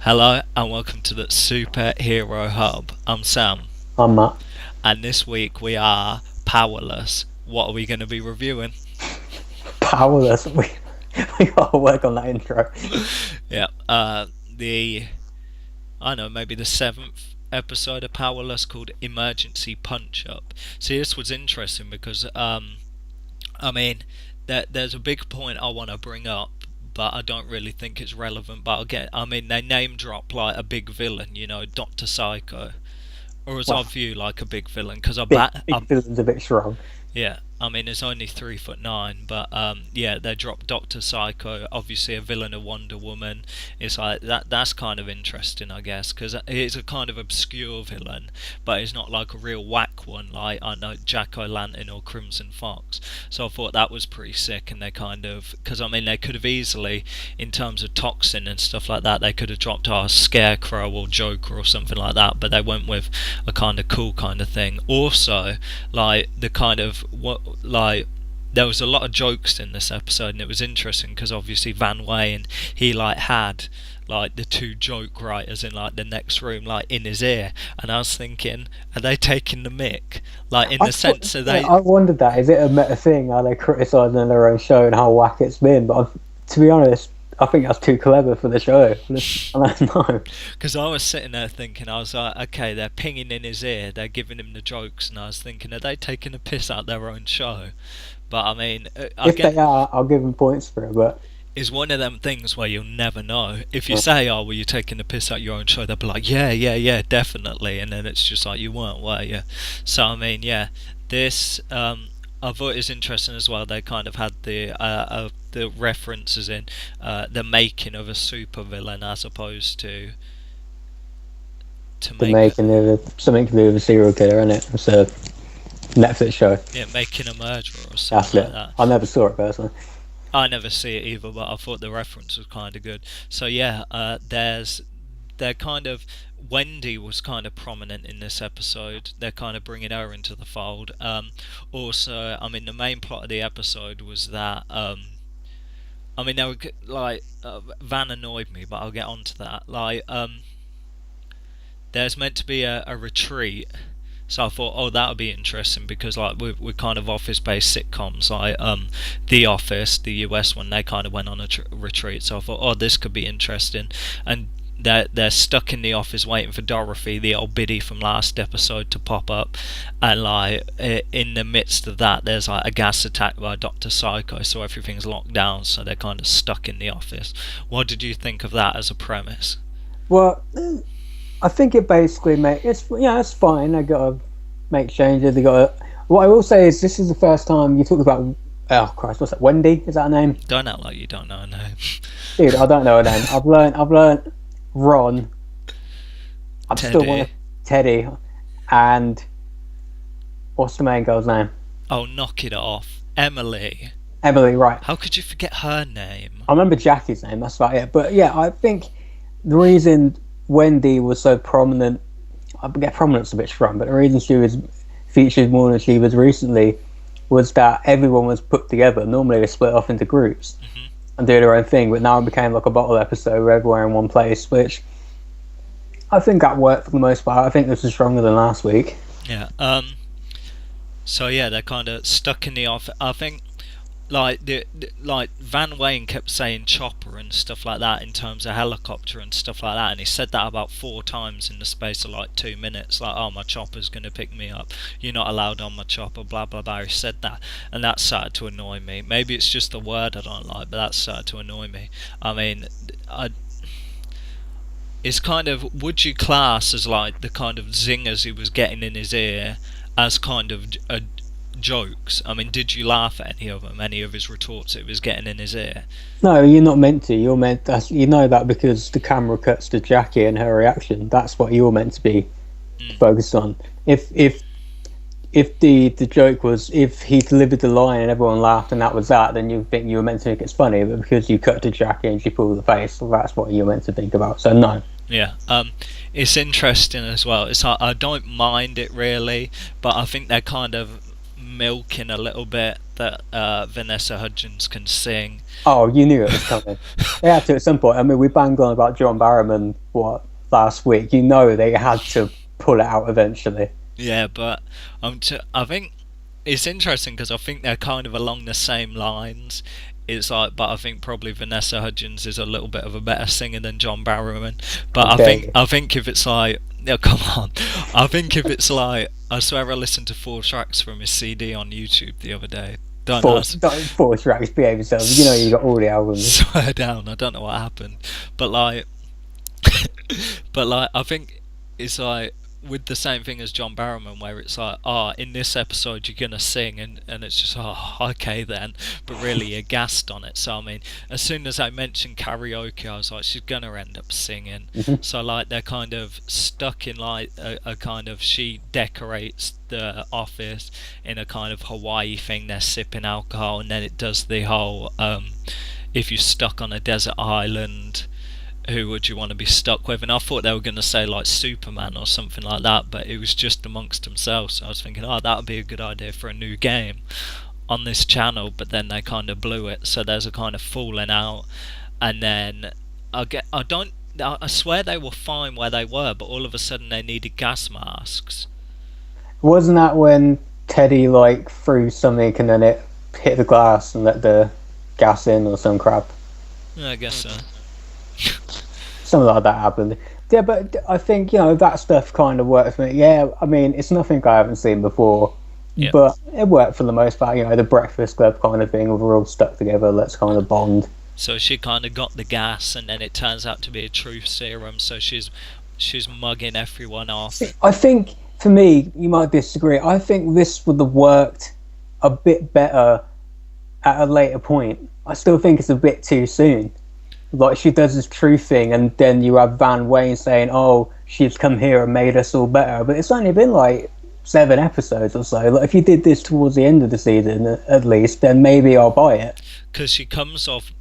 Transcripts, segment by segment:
Hello and welcome to the Superhero Hub. I'm Sam, I'm Matt. and this week we are Powerless. What are we going to be reviewing? Powerless. We gotta work on that intro. Yeah, the I know maybe the seventh episode of Powerless called Emergency Punch Up. See, this was interesting because I mean, there's a big point I want to bring up, but I don't really think it's relevant. But again, I mean, they name drop like a big villain, Doctor Psycho. Or as I Well, view like a big villain, because big big villain's a bit strong. yeah, I mean it's only 3'9", but yeah, they dropped Doctor Psycho, obviously a villain of Wonder Woman. It's like that. That's kind of interesting, I guess, because it's a kind of obscure villain, but it's not like a real whack one like I know Jack O'Lantern or Crimson Fox. So I thought that was pretty sick, and they kind of, because I mean they could have easily, in terms of Toxin and stuff like that, they could have dropped our Scarecrow or Joker or something like that, but they went with a kind of cool kind of thing. Also, like the kind of what like there was a lot of jokes in this episode, and it was interesting because obviously Van Wayne, he like had like the two joke writers in like the next room like in his ear, and I was thinking, are they taking the mick, like in the sense that they I wondered that. Is it a meta thing? Are they criticising their own show and how whack it's been? But to be honest, I think that's too clever for the show. I don't know. because I was sitting there thinking, I was like, okay, they're pinging in his ear, they're giving him the jokes, and I was thinking, are they taking a piss out their own show? But I mean, I If get they are, I'll give them points for it. But it's one of them things where you'll never know. If you say, "Oh, were you taking the piss out your own show?" They'll be like, "Yeah, yeah, yeah, definitely," and then it's just like you weren't, were you? So I mean, yeah, this I thought it was interesting as well. They kind of had the references in the making of a supervillain as opposed to the make making of something to do with a serial killer, isn't it? It's a Netflix show. yeah, making a murderer or That's something like it. that. I never saw it personally. I never see it either, but I thought the reference was kind of good. So yeah, they're kind of, Wendy was kind of prominent in this episode. They're kind of bringing her into the fold. Also, I mean, the main plot of the episode was that I mean, they were like Van annoyed me, but I'll get onto that. Like, there's meant to be a retreat. So I thought, oh, that would be interesting because like we're kind of office-based sitcoms, like The Office, the US one, they kind of went on a retreat. So I thought, oh, this could be interesting, and they're stuck in the office waiting for Dorothy, the old biddy from last episode, to pop up, and like in the midst of that, there's like a gas attack by Doctor Psycho, so everything's locked down, so they're kind of stuck in the office. What did you think of that as a premise? Well, I think it basically it's fine. They got to make changes. They got to. What I will say is this is the first time you talk about. Oh Christ, what's that? Wendy, is that her name? Don't act like you don't know her name. Dude, I don't know her name. I've learned Ron. I'm still one Teddy. of Teddy, and what's the main girl's name? Oh, knock it off. Emily. Emily, right? How could you forget her name? I remember Jackie's name. That's about it. But yeah, I think the reason Wendy was so prominent, I get prominent's a bit strong, but the reason she was featured more than she was recently was that everyone was put together. Normally they split off into groups Hmm. and do their own thing, but now it became like a bottle episode where everyone in one place, which I think that worked for the most part. I think this was stronger than last week. Yeah. So yeah, they're kind of stuck in the office. I think like like Van Wayne kept saying chopper and stuff like that in terms of helicopter and stuff like that, and he said that about 4 times in the space of like 2 minutes. Like, oh, my chopper's gonna pick me up. You're not allowed on my chopper. Blah blah blah. He said that, and that started to annoy me. Maybe it's just the word I don't like, but that started to annoy me. I mean, I it's kind of, would you class as like the kind of zingers he was getting in his ear as kind of jokes? I mean, did you laugh at any of them, any of his retorts that he was getting in his ear? No, you're not meant to. You're meant. You know that because the camera cuts to Jackie and her reaction. That's what you're meant to be Mm. focused on. If the joke was if he delivered the line and everyone laughed and that was that, then you think you were meant to think it's funny. But because you cut to Jackie and she pulled the face, well, that's what you're meant to think about. So no. Yeah, it's interesting as well. It's like, I don't mind it really, but I think they're kind of milking a little bit that Vanessa Hudgens can sing. Oh, you knew it was coming. They had to at some point. I mean, we banged on about John Barrowman last week. You know they had to pull it out eventually. Yeah, but I think it's interesting because I think they're kind of along the same lines. It's like, but I think probably Vanessa Hudgens is a little bit of a better singer than John Barrowman. But Okay. I think if it's like, yeah, come on, I think if it's like, I swear I listened to 4 tracks from his CD on YouTube the other day. Don't Four, ask. four tracks, behave yourself. You know you got all the albums. Swear down, I don't know what happened, but like, but like, I think it's like with the same thing as John Barrowman, where it's like, in this episode you're gonna sing, and it's just, okay then, but really you're gassed on it. So I mean, as soon as I mentioned karaoke, I was like, she's gonna end up singing. Mhm. So like they're kind of stuck in like a kind of, she decorates the office in a kind of Hawaii thing. They're sipping alcohol, and then it does the whole if you're stuck on a desert island, who would you want to be stuck with? And I thought they were going to say like Superman or something like that, but it was just amongst themselves. So I was thinking, that would be a good idea for a new game on this channel, but then they kind of blew it. So there's a kind of falling out, and then I swear they were fine where they were, but all of a sudden they needed gas masks. Wasn't that when Teddy like threw something and then it hit the glass and let the gas in or some crap? Yeah, I guess so. Something like that happened. Yeah, but I think that stuff kind of works for me. Yeah, I mean it's nothing I haven't seen before, Yeah. but it worked for the most part. The Breakfast Club kind of thing. We're all stuck together. Let's kind of bond. So she kind of got the gas, and then it turns out to be a truth serum. So she's mugging everyone off. I think for me, you might disagree. I think this would have worked a bit better at a later point. I still think it's a bit too soon. Like she does this truth thing, and then you have Van Wayne saying, "Oh, she's come here and made us all better." But it's only been like 7 episodes or so. Like if you did this towards the end of the season, at least, then maybe I'll buy it. Because she comes off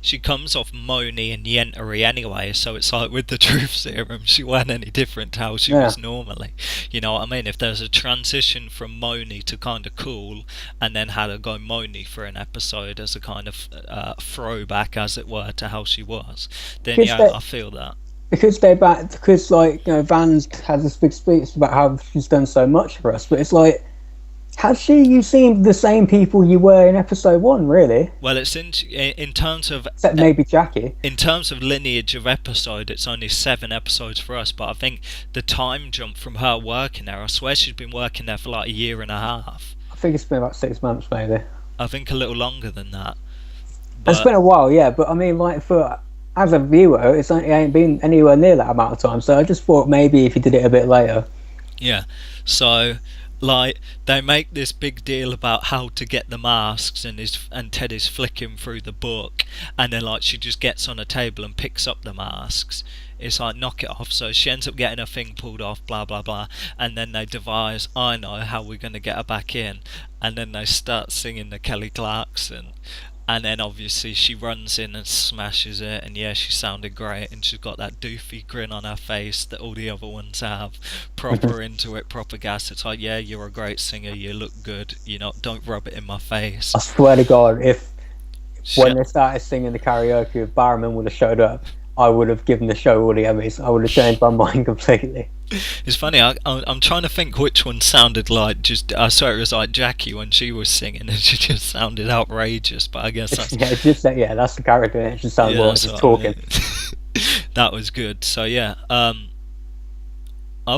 moany and yentery anyway, so it's like with the truth serum she wasn't any different to how she was normally. You know what I mean? If there's a transition from moany to kind of cool, and then had her go moany for an episode as a kind of throwback, as it were, to how she was, then I feel that. Because Van's has this big speech about how she's done so much for us, but it's like, has you seen the same people you were in episode 1, really? Well, it's in terms of, except maybe Jackie. In terms of lineage of episode, it's only 7 episodes for us. But I think the time jump from her working there, I swear she's been working there for like a year and a half. I think it's been about 6 months, maybe. I think a little longer than that. It's been a while, yeah. But I mean, like as a viewer, it ain't been anywhere near that amount of time. So I just thought maybe if you did it a bit later. Yeah. So like they make this big deal about how to get the masks, and Ted is flicking through the book, and then like she just gets on a table and picks up the masks. It's like, knock it off. So she ends up getting her thing pulled off, blah blah blah, and then they devise, I know how we're going to get her back in, and then they start singing the Kelly Clarkson. And then obviously she runs in and smashes it, and yeah, she sounded great, and she's got that doofy grin on her face that all the other ones have. Proper into it, proper gas. It's like, yeah, you're a great singer, you look good, don't rub it in my face. I swear to God, when they started singing the karaoke, if Barrowman would have showed up, I would have given the show all the Emmys. I would have changed my mind completely. It's funny, I'm trying to think which one sounded like, I swear it was like Jackie when she was singing, and she just sounded outrageous, but I guess that's... that's the character, it just sounds like just talking. That was good. So yeah, I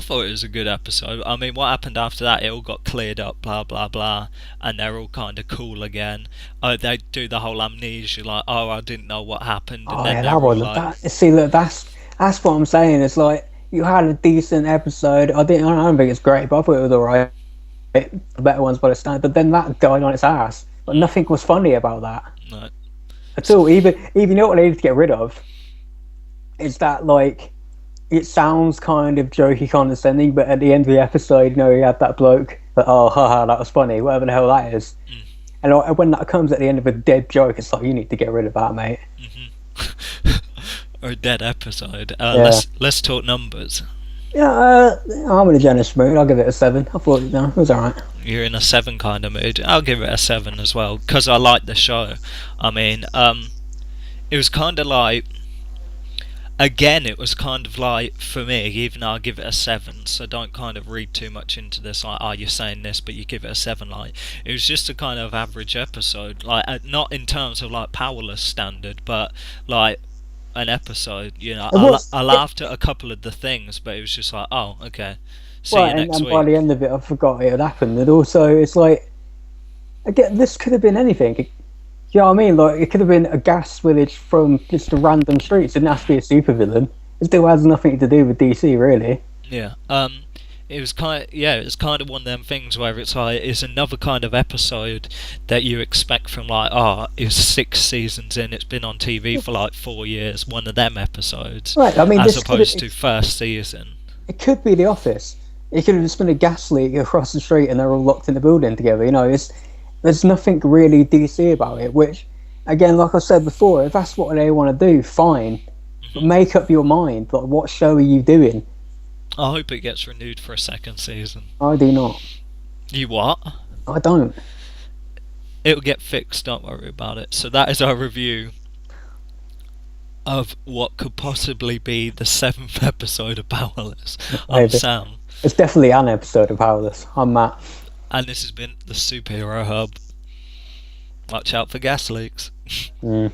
thought it was a good episode. I mean, what happened after that, it all got cleared up, blah blah blah, and they're all kind of cool again. They do the whole amnesia, like, I didn't know what happened, and then that wasn't like... See, look, that's what I'm saying. It's like, you had a decent episode. I don't think it's great, but I thought it was alright. The better ones by the standard. But then that died on its ass. But nothing was funny about that. No. At all. Even you know what they need to get rid of? Is that, like, it sounds kind of jokey, condescending, but at the end of the episode, you had that bloke that, haha, that was funny, whatever the hell that is. And when that comes at the end of a dead joke, it's like, you need to get rid of that, mate. Or a dead episode. Yeah. Let's talk numbers. Yeah, I'm in a generous mood. I'll give it a 7. I thought, it was alright. You're in a 7 kind of mood. I'll give it a 7 as well because I like the show. I mean, it was kind of like, again, it was kind of like, for me, even though I give it a 7, so don't kind of read too much into this, like, oh, you're saying this, but you give it a 7, like, it was just a kind of average episode, like, not in terms of, like, Powerless standard, but, like, an episode, you know, It was, I laughed at a couple of the things, but it was just like, oh, okay, see well, you next and by the week. end of it, I forgot it had happened. And also, it's like, again, this could have been anything. You know what I mean? Like, it could have been a gas village from just a random streets. It didn't have to be a supervillain. It still has nothing to do with DC, really. Yeah. It was kind of, yeah, it's kind of one of them things where it's like it's another kind of episode that you expect from like, oh, it's 6 seasons in, it's been on TV for like 4 years, one of them episodes, Right, I mean, as this could have, opposed to first season. it could be The Office. It could have just been a gas leak across the street and they're all locked in the building together. There's nothing really DC about it, which, again, like I said before, if that's what they want to do, fine. But Hmm. make up your mind. Like, what show are you doing? I hope it gets renewed for a second season. I do not. You what? I don't. It'll get fixed. Don't worry about it. So that is our review of what could possibly be the 7th episode of Powerless. I'm Maybe. Sam, It's definitely an episode of Powerless. I'm Matt. and this has been the Superhero Hub. Watch out for gas leaks. Mm.